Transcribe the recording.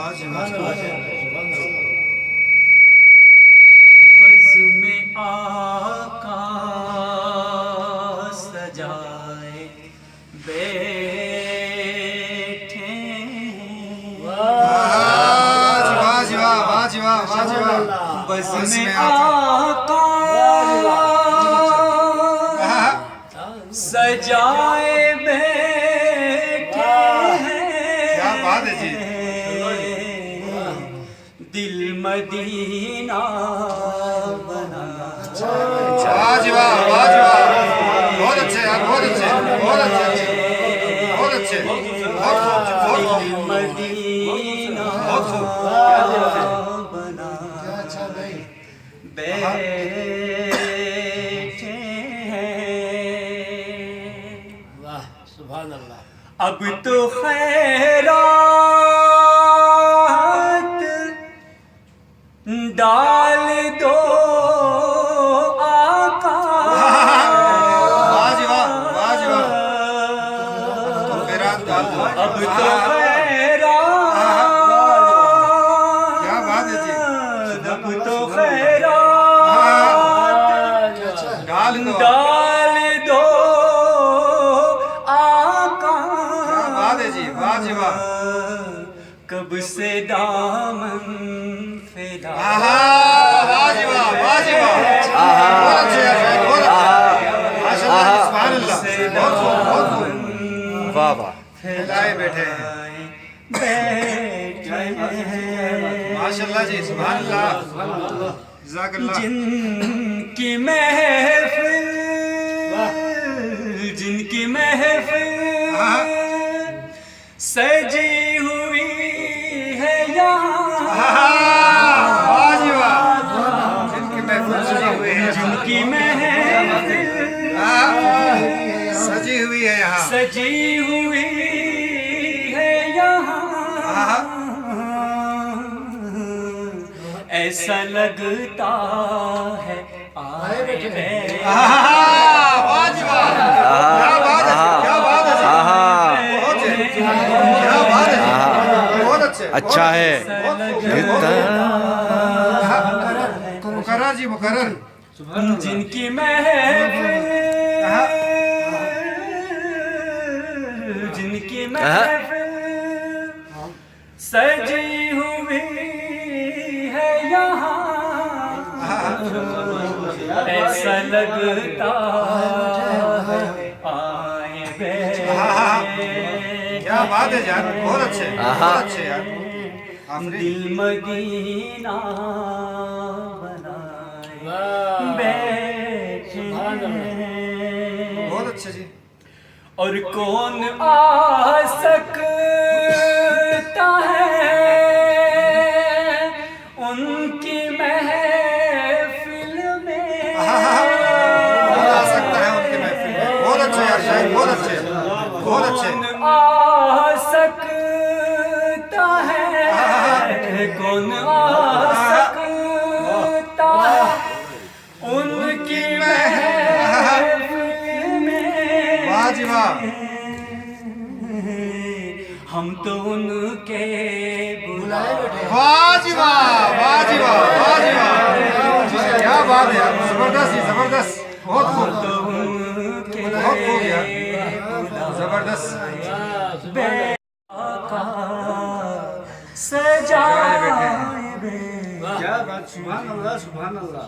بز میں آقا سجائے بیٹھے بز میں آقا سجائے بیٹھے دل مدینہ بنا بہت اچھے یار، بہت اچھے، بہت اچھے، بہت اچھے، دل مدینہ بنا بیٹھے ہیں۔ واہ سبحان اللہ۔ اب تو خیرات ڈال دو آقا، اب تو خیرات، اب تو خیرات ڈال دو آقا، کب سے دامن پھیلا پھیلائے بیٹھے ہیں، ماشاء اللہ جی، سبحان اللہ، جزاک اللہ۔ جن کی محفل، جن کی محفل سجی ہوئی ہے یہاں، جن کی محفل سجی ہوئی ہے، جن کی محفل سجی ہوئی ہے یہاں، سجی ہوئی ہے یہاں، ایسا لگتا ہے آئے بیٹھے۔ اچھا ہے، مقرر جی، مقرر۔ جن کی محفل، جن کی محفل سجی ہوئی ہے یہاں، ایسا لگتا ہے آئے بیٹھے۔ کیا بات ہے یار، بہت اچھے، بہت اچھے یار، دل مدینہ بنائے بیٹھے ہیں۔ بہت اچھے جی۔ اور کون آ سکتا ہے ان کی محفل میں، آ سکتا ہے ان کی محفل میں، بہت اچھے یار شاید، بہت اچھے، بہت اچھے۔ کون آ سکتا ہے، کون آ سکتا ہے ان کی محفل میں، واہ جی واہ، ہم تو ان کے بلائے بیٹھے۔ واہ جی واہ، واہ جی واہ، واہ جی واہ، کیا بات ہے یار، زبردست جی، زبردست، بہت خوب، بہت خوب یار، زبردست۔ سجائے کیا بات، سبحان اللہ، سبحان اللہ۔